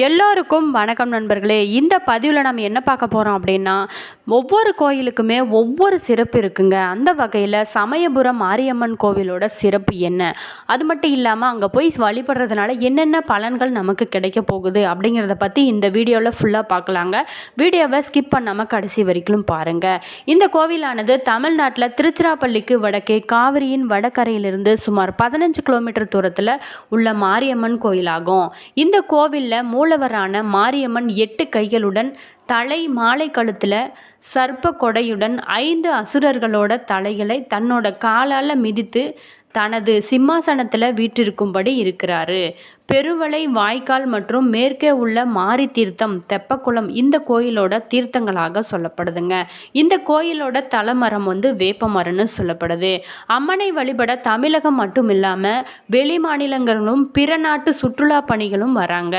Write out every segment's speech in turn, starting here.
எல்லோருக்கும் வணக்கம் நண்பர்களே. இந்த பதிவில் நம்ம என்ன பார்க்க போகிறோம் அப்படின்னா, ஒவ்வொரு கோயிலுக்குமே ஒவ்வொரு சிறப்பு இருக்குங்க. அந்த வகையில் சமயபுரம் மாரியம்மன் கோவிலோட சிறப்பு என்ன, அது மட்டும் இல்லாமல் அங்கே போய் வழிபடுறதுனால என்னென்ன பலன்கள் நமக்கு கிடைக்க போகுது அப்படிங்கிறத பற்றி இந்த வீடியோவில் ஃபுல்லாக பார்க்கலாங்க. வீடியோவை ஸ்கிப் பண்ணாமல் கடைசி வரைக்கும் பாருங்கள். இந்த கோவிலானது தமிழ்நாட்டில் திருச்சிராப்பள்ளிக்கு வடக்கே காவிரியின் வடகரையிலிருந்து சுமார் 15 கிலோமீட்டர் தூரத்தில் உள்ள மாரியம்மன் கோயிலாகும். இந்த கோவிலில் மூலவரான மாரியம்மன் 8 கைகளுடன் தலை மாலை கழுத்தில் சர்ப்ப கொடையுடன் 5 அசுரர்களோட தலைகளை தன்னோட காலால் மிதித்து தனது சிம்மாசனத்தில் வீற்றிருக்கும்படி இருக்கிறாரு. பெருவளை வாய்க்கால் மற்றும் மேற்கே உள்ள மாரி தீர்த்தம் தெப்பக்குளம் இந்த கோயிலோட தீர்த்தங்களாக சொல்லப்படுதுங்க. இந்த கோயிலோட தலமரம் வேப்ப மரம்னு சொல்லப்படுது. அம்மனை வழிபட தமிழகம் மட்டும் இல்லாமல் வெளி மாநிலங்களும் பிற நாட்டு சுற்றுலா பணிகளும் வராங்க.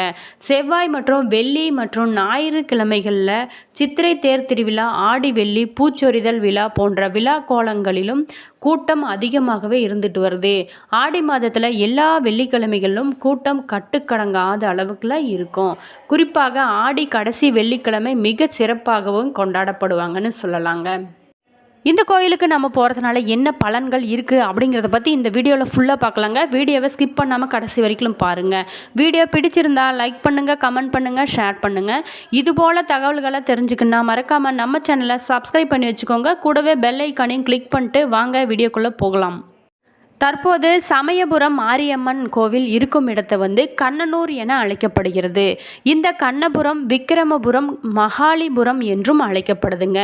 செவ்வாய் மற்றும் வெள்ளி மற்றும் ஞாயிறு கிழமைகளில் சித்திரை தேர் திருவிழா, ஆடி வெள்ளி பூச்சொரிதல் விழா போன்ற விழா கோலங்களிலும் கூட்டம் அதிகமாகவே இருந்துட்டு வருது. ஆடி மாதத்தில் எல்லா வெள்ளிக்கிழமைகளிலும் கூட்டம் கட்டுக்கடங்காத அளவுக்குள்ள இருக்கும். குறிப்பாக ஆடி கடைசி வெள்ளிக்கிழமை மிக சிறப்பாகவும் கொண்டாடப்படுவாங்கன்னு சொல்லலாங்க. இந்த கோயிலுக்கு நம்ம போகிறதுனால என்ன பலன்கள் இருக்குது அப்படிங்கிறத பற்றி இந்த வீடியோவில் ஃபுல்லாக பார்க்கலாங்க. வீடியோவை ஸ்கிப் பண்ணாமல் கடைசி வரைக்கும் பாருங்கள். வீடியோ பிடிச்சிருந்தா லைக் பண்ணுங்கள், கமெண்ட் பண்ணுங்கள், ஷேர் பண்ணுங்கள். இதுபோல் தகவல்களை தெரிஞ்சுக்கணுன்னா மறக்காமல் நம்ம சேனலை சப்ஸ்கிரைப் பண்ணி வச்சுக்கோங்க. கூடவே பெல் ஐக்கானையும் கிளிக் பண்ணிட்டு வாங்க வீடியோக்குள்ளே போகலாம். தற்போது சமயபுரம் மாரியம்மன் கோவில் இருக்கும் இடத்தை கண்ணனூர் என அழைக்கப்படுகிறது. இந்த கண்ணபுரம் விக்கிரமபுரம் மகாலிபுரம் என்றும் அழைக்கப்படுதுங்க.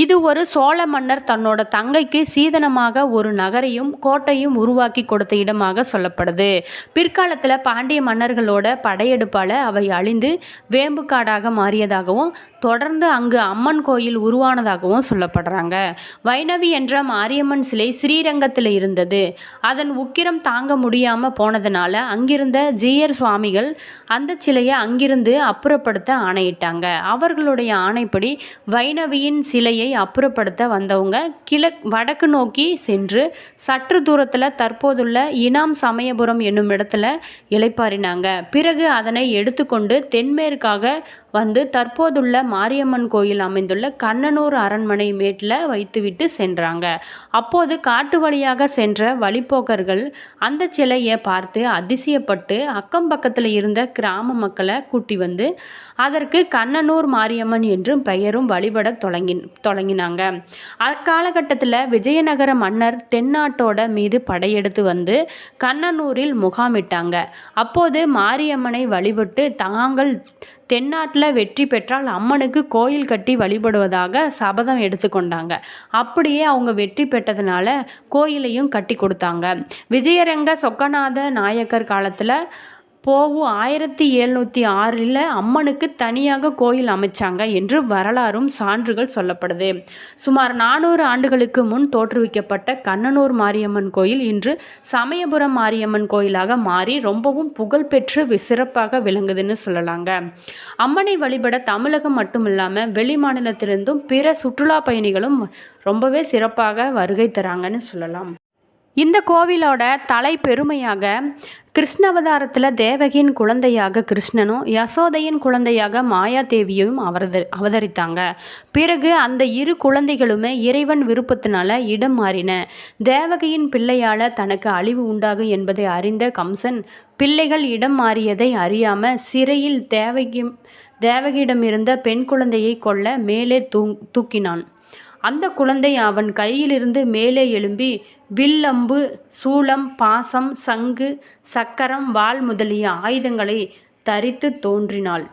இது ஒரு சோழ மன்னர் தன்னோட தங்கைக்கு சீதனமாக ஒரு நகரையும் கோட்டையும் உருவாக்கி கொடுத்த இடமாக சொல்லப்படுது. பிற்காலத்தில் பாண்டிய மன்னர்களோட படையெடுப்பால் அவை அழிந்து வேம்புக்காடாக மாறியதாகவும் தொடர்ந்து அங்கு அம்மன் கோயில் உருவானதாகவும் சொல்லப்படுறாங்க. வைணவி என்ற மாரியம்மன் சிலை ஸ்ரீரங்கத்தில் இருந்தது. அதன் உக்கிரம் தாங்க முடியாமல் போனதுனால அங்கிருந்த ஜீயர் சுவாமிகள் அந்த சிலையை அங்கிருந்து அப்புறப்படுத்த ஆணையிட்டாங்க. அவர்களுடைய ஆணைப்படி வைணவியின் சிலையை அப்புறப்படுத்த வந்தவங்க வடக்கு நோக்கி சென்று சற்று தூரத்தில் தற்போதுள்ள இனாம் சமயபுரம் என்னும் இடத்துல இளைப்பாறினாங்க. பிறகு அதனை எடுத்துக்கொண்டு தென்மேற்காக தற்போதுள்ள மாரியம்மன் கோயில் அமைந்துள்ள கண்ணனூர் அரண்மனை மேட்டில் வைத்துவிட்டு சென்றாங்க. அப்போது காட்டு வழியாக சென்ற வழிப்போக்கர்கள் அந்த சிலையை பார்த்து அதிசயப்பட்டு அக்கம் பக்கத்தில் இருந்த கிராம மக்களை கூட்டி அதற்கு கண்ணனூர் மாரியம்மன் என்றும் பெயரும் வழிபட தொடங்கினாங்க. அக்காலகட்டத்தில் விஜயநகர மன்னர் தென்னாட்டோட மீது படையெடுத்து கண்ணனூரில் முகாமிட்டாங்க. அப்போது மாரியம்மனை வழிபட்டு தாங்கள் தென்னாட்டில் வெற்றி பெற்றால் அம்மனுக்கு கோயில் கட்டி வழிபடுவதாக சபதம் எடுத்துக்கொண்டாங்க. அப்படியே அவங்க வெற்றி பெற்றதுனால கோயிலையும் கட்டி கொடுத்தாங்க. விஜயரங்க சொக்கநாத நாயக்கர் காலத்தில் போவு 1706 அம்மனுக்கு தனியாக கோயில் அமைச்சாங்க என்று வரலாறும் சான்றுகள் சொல்லப்படுது. சுமார் 400 ஆண்டுகளுக்கு முன் தோற்றுவிக்கப்பட்ட கண்ணனூர் மாரியம்மன் கோயில் இன்று சமயபுரம் மாரியம்மன் கோயிலாக மாறி ரொம்பவும் புகழ்பெற்று சிறப்பாக விளங்குதுன்னு சொல்லலாங்க. அம்மனை வழிபட தமிழகம் மட்டும் இல்லாமல் வெளி மாநிலத்திலிருந்தும் பிற சுற்றுலா பயணிகளும் ரொம்பவே சிறப்பாக வருகை தராங்கன்னு சொல்லலாம். இந்த கோவிலோட தலை பெருமையாக கிருஷ்ணவதாரத்தில் தேவகியின் குழந்தையாக கிருஷ்ணனும் யசோதையின் குழந்தையாக மாயாதேவியும் அவதரித்தாங்க. பிறகு அந்த இரு குழந்தைகளுமே இறைவன் விருப்பத்தினால இடம் மாறின. தேவகியின் பிள்ளையால் தனக்கு அழிவு உண்டாகும் என்பதை அறிந்த கம்சன் பிள்ளைகள் இடம் மாறியதை அறியாமல் சிறையில் தேவகியிடமிருந்த பெண் குழந்தையை கொல்ல மேலே தூக்கினான். அந்த குழந்தை அவன் கையிலிருந்து மேலே எழும்பி வில்லம்பு, சூலம், பாசம், சங்கு, சக்கரம், வாள் முதலிய ஆயுதங்களை தரித்து தோன்றினாள்.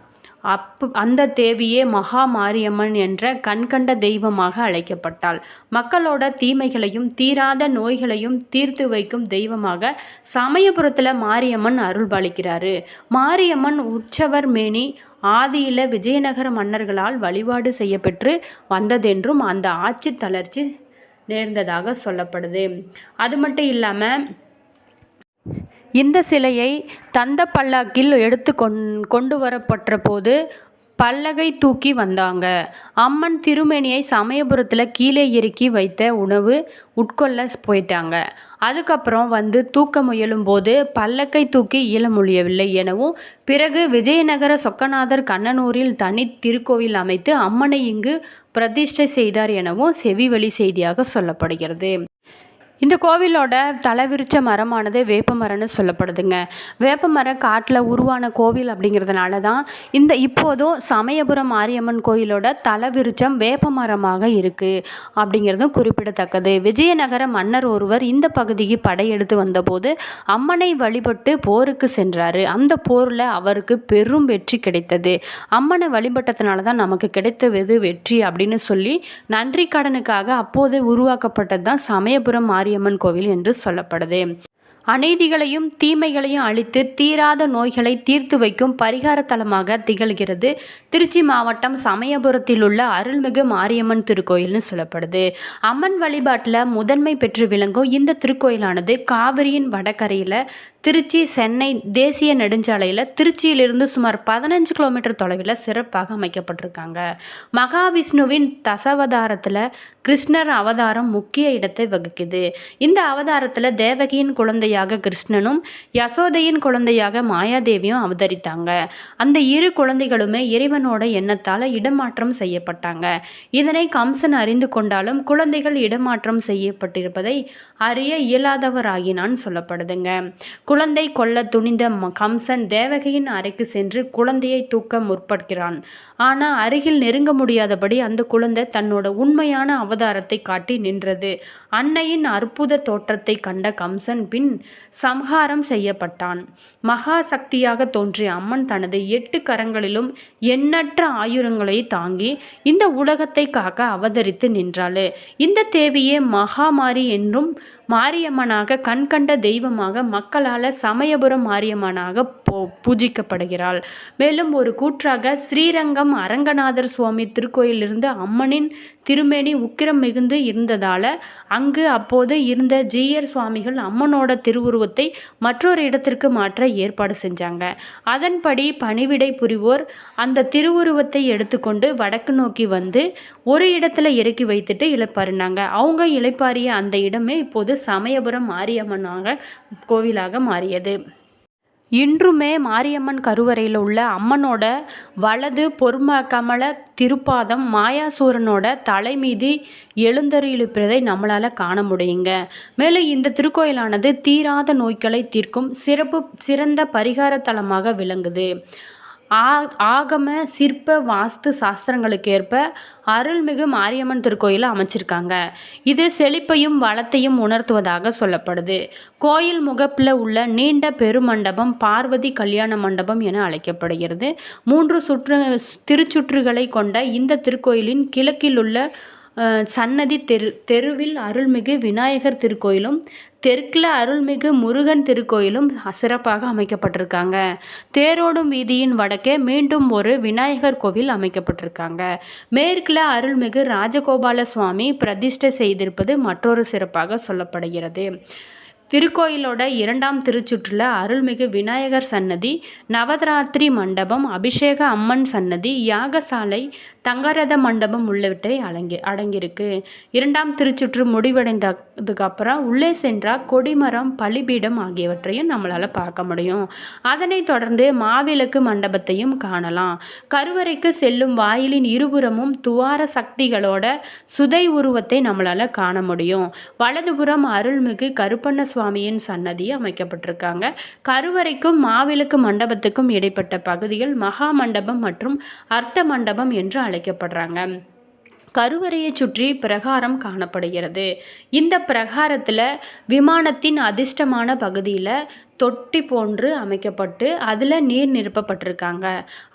அந்த தேவியே மகா மாரியம்மன் என்ற கண்கண்ட தெய்வமாக அழைக்கப்பட்டாள். மக்களோட தீமைகளையும் தீராத நோய்களையும் தீர்த்து வைக்கும் தெய்வமாக சமயபுரத்தில் மாரியம்மன் அருள்பாலிக்கிறாரு. மாரியம்மன் உற்சவர் மேனி ஆதியில விஜயநகர மன்னர்களால் வழிபாடு செய்யப்பெற்று வந்ததென்றும் அந்த ஆட்சி தளர்ச்சி நேர்ந்ததாக சொல்லப்படுது. அது மட்டும் இல்லாமல் இந்த சிலையை தந்த பல்லாக்கில் எடுத்து கொண்டு வரப்பட்ட போது பல்லகை தூக்கி வந்தாங்க. அம்மன் திருமேனியை சமயபுரத்தில் கீழே இறக்கி வைத்த உணவு உட்கொள்ள போயிட்டாங்க. அதுக்கப்புறம் வந்து தூக்க முயலும்போது பல்லக்கை தூக்கி இயல முடியவில்லை எனவும், பிறகு விஜயநகர சொக்கநாதர் கண்ணனூரில் தனி திருக்கோவில் அமைத்து அம்மனை இங்கு பிரதிஷ்டை செய்தார் எனவும் செவிவழி செய்தியாக சொல்லப்படுகிறது. இந்த கோவிலோட தலைவிருட்ச மரமானது வேப்ப மரம்னு சொல்லப்படுதுங்க. வேப்ப மரம் காட்டில் உருவான கோவில் அப்படிங்கிறதுனால தான் இப்போதும் சமயபுரம் மாரியம்மன் கோயிலோட தலைவிருட்சம் வேப்ப மரமாக இருக்குது அப்படிங்கிறதும் குறிப்பிடத்தக்கது. விஜயநகர மன்னர் ஒருவர் இந்த பகுதிக்கு படையெடுத்து வந்தபோது அம்மனை வழிபட்டு போருக்கு சென்றார். அந்த போரில் அவருக்கு பெரும் வெற்றி கிடைத்தது. அம்மனை வழிபட்டதுனால தான் நமக்கு கிடைத்தது வெற்றி அப்படின்னு சொல்லி நன்றி கடனுக்காக அப்போது உருவாக்கப்பட்டது தான் சமயபுரம் மாரியம்மன் கோவில் என்று சொல்லப்படுது. அநீதிகளையும் தீமைகளையும் அழித்து தீராத நோய்களை தீர்த்து வைக்கும் பரிகார தலமாக திகழ்கிறது திருச்சி மாவட்டம் சமயபுரத்தில் உள்ள அருள்மிகு மாரியம்மன் திருக்கோயில்னு சொல்லப்படுது. அம்மன் வழிபாட்டில் முதன்மை பெற்று விளங்கும் இந்த திருக்கோயிலானது காவிரியின் வடகரையில் திருச்சி சென்னை தேசிய நெடுஞ்சாலையில் திருச்சியிலிருந்து சுமார் 15 கிலோமீட்டர் தொலைவில் சிறப்பாக அமைக்கப்பட்டிருக்காங்க. மகாவிஷ்ணுவின் தசாவதாரத்தில் கிருஷ்ணர் அவதாரம் முக்கிய இடத்தை வகிக்குது. இந்த அவதாரத்தில் தேவகியின் குழந்தையாக கிருஷ்ணனும் யசோதையின் குழந்தையாக மாயாதேவியும் அவதரித்தாங்க. அந்த இரு குழந்தைகளுமே இறைவனோட எண்ணத்தால் இடமாற்றம் செய்யப்பட்டாங்க. இதனை கம்சன் அறிந்து கொண்டாலும் குழந்தைகள் இடமாற்றம் செய்யப்பட்டிருப்பதை அறிய இயலாதவராகினான் சொல்லப்படுதுங்க. குழந்தை கொல்ல துணிந்த கம்சன் தேவகியின் அறைக்கு சென்று குழந்தையை தூக்க முற்படுகிறான். ஆனால் அருகில் நெருங்க முடியாதபடி அந்த குழந்தை தன்னோட உண்மையான அவதாரத்தை காட்டி நின்றது. அன்னையின் அற்புத தோற்றத்தை கண்ட கம்சன் பின் சம்ஹாரம் செய்யப்பட்டான். மகா சக்தியாக தோன்றிய அம்மன் தனது 8 கரங்களிலும் எண்ணற்ற ஆயுதங்களை தாங்கி இந்த உலகத்தை காக்க அவதரித்து நின்றாள். இந்த தேவியே மகாமாரி என்றும் மாரியம்மனாக கண்கண்ட தெய்வமாக மக்களால் சமயபுரம் மாரியம்மனாக பூஜிக்கப்படுகிறாள். மேலும் ஒரு கூற்றாக ஸ்ரீரங்கம் அரங்கநாதர் சுவாமி திருக்கோயிலிருந்து அம்மனின் திருமேனி உக்கிரம் மிகுந்து இருந்ததால அங்கு அப்போது இருந்த ஜீயர் சுவாமிகள் அம்மனோட திருவுருவத்தை மற்றொரு இடத்திற்கு மாற்ற ஏற்பாடு செஞ்சாங்க. அதன்படி பணிவிடை புரிவோர் அந்த திருவுருவத்தை எடுத்துக்கொண்டு வடக்கு நோக்கி வந்து ஒரு இடத்துல இறக்கி வைத்துட்டு இளைப்பாறினாங்க. அவங்க இளைப்பாறிய அந்த இடமே இப்போது சமயபுரம் மாரியம்மனாக கோவிலாக மாறியது. இன்றுமே மாரியம்மன் கருவறையில் உள்ள அம்மனோட வலது பொற்கமல திருப்பாதம் மாயாசூரனோட தலை மீது எழுந்தருளியிருப்பதை நம்மளால் காண முடியுங்க. மேலும் இந்த திருக்கோயிலானது தீராத நோய்களை தீர்க்கும் சிறந்த பரிகார தலமாக விளங்குது. ஆகம சிற்ப வாஸ்து சாஸ்திரங்களுக்கு ஏற்ப அருள்மிகு மாரியம்மன் திருக்கோயிலை அமைச்சிருக்காங்க. இது செழிப்பையும் வளத்தையும் உணர்த்துவதாக சொல்லப்படுது. கோயில் முகப்பில் உள்ள நீண்ட பெருமண்டபம் பார்வதி கல்யாண மண்டபம் என அழைக்கப்படுகிறது. 3 திருச்சுற்றுகளை கொண்ட இந்த திருக்கோயிலின் கிழக்கில் உள்ள சன்னதி தெருவில் அருள்மிகு விநாயகர் திருக்கோயிலும் தெற்கில் அருள்மிகு முருகன் திருக்கோயிலும் சிறப்பாக அமைக்கப்பட்டிருக்காங்க. தேரோடும் வீதியின் வடக்கே மீண்டும் ஒரு விநாயகர் கோவில் அமைக்கப்பட்டிருக்காங்க. மேற்கில் அருள்மிகு ராஜகோபால சுவாமி பிரதிஷ்டை செய்திருப்பது மற்றொரு சிறப்பாக சொல்லப்படுகிறது. திருக்கோயிலோட 2ஆம் திருச்சுற்றில் அருள்மிகு விநாயகர் சன்னதி, நவராத்திரி மண்டபம், அபிஷேக அம்மன் சன்னதி, யாகசாலை, தங்கரத மண்டபம் உள்ளவற்றை அடங்கியிருக்கு. 2ஆம் திருச்சுற்று முடிவடைந்ததுக்கு அப்புறம் உள்ளே சென்றால் கொடிமரம், பலிபீடம் ஆகியவற்றையும் நம்மளால் பார்க்க முடியும். அதனைத் தொடர்ந்து மாவிளக்கு மண்டபத்தையும் காணலாம். கருவறைக்கு செல்லும் வாயிலின் இருபுறமும் துவார சக்திகளோட சுதை உருவத்தை நம்மளால் காண முடியும். வலதுபுறம் அருள்மிகு கருப்பண்ண சுவாமியின் சன்னதி அமைக்கப்பட்டிருக்காங்க. கருவறைக்கும் மாவிளக்கு மண்டபத்துக்கும் இடைப்பட்ட பகுதிகள் மகா மண்டபம் மற்றும் அர்த்த மண்டபம் என்று அழைக்கப்படுறாங்க. கருவறையை சுற்றி பிரகாரம் காணப்படுகிறது. இந்த பிரகாரத்தில் விமானத்தின் அதிர்ஷ்டமான பகுதியில் தொட்டி போன்று அமைக்கப்பட்டு அதில் நீர் நிரப்பப்பட்டிருக்காங்க.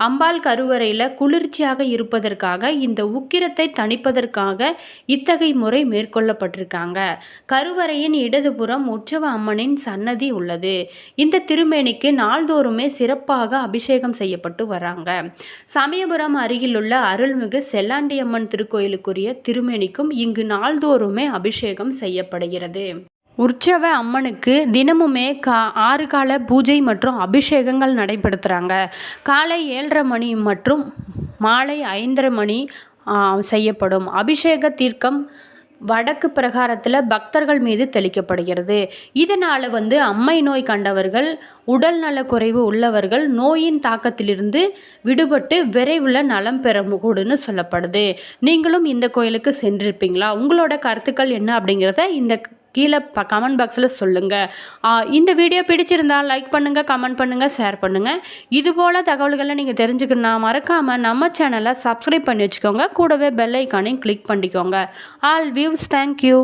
அம்பாள் கருவறையில் குளிர்ச்சியாக இருப்பதற்காக இந்த உக்கிரத்தை தணிப்பதற்காக இத்தகைய முறை மேற்கொள்ளப்பட்டிருக்காங்க. கருவறையின் இடதுபுறம் உற்சவ அம்மனின் சன்னதி உள்ளது. இந்த திருமேனிக்கு நாள்தோறுமே சிறப்பாக அபிஷேகம் செய்யப்பட்டு வராங்க. சமயபுரம் அருகிலுள்ள அருள்மிகு செல்லாண்டியம்மன் திருக்கோயிலுக்குரிய திருமேனிக்கும் இங்கு நாள்தோறுமே அபிஷேகம் செய்யப்படுகிறது. உற்சவ அம்மனுக்கு தினமுமே 6 கால பூஜை மற்றும் அபிஷேகங்கள் நடைபெறுத்துறாங்க. காலை 7:30 மணி மற்றும் மாலை 5:30 மணி செய்யப்படும். அபிஷேக தீர்த்தம் வடக்கு பிரகாரத்தில் பக்தர்கள் மீது தெளிக்கப்படுகிறது. இதனால் அம்மை நோய் கண்டவர்கள், உடல் நலக்குறைவு உள்ளவர்கள் நோயின் தாக்கத்திலிருந்து விடுபட்டு விரைவில் நலம் பெறக்கூடுன்னு சொல்லப்படுது. நீங்களும் இந்த கோயிலுக்கு சென்றிருப்பீங்களா? உங்களோட கருத்துக்கள் என்ன அப்படிங்கிறத இந்த கீழே கமெண்ட் பாக்ஸில் சொல்லுங்கள். இந்த வீடியோ பிடிச்சிருந்தா லைக் பண்ணுங்கள், கமெண்ட் பண்ணுங்கள், ஷேர் பண்ணுங்கள். இதுபோல் தகவல்களை நீங்கள் தெரிஞ்சுக்கணுன்னா மறக்காமல் நம்ம சேனலை சப்ஸ்கிரைப் பண்ணி வச்சுக்கோங்க. கூடவே பெல் ஐக்கானையும் கிளிக் பண்ணிக்கோங்க. All views, thank you.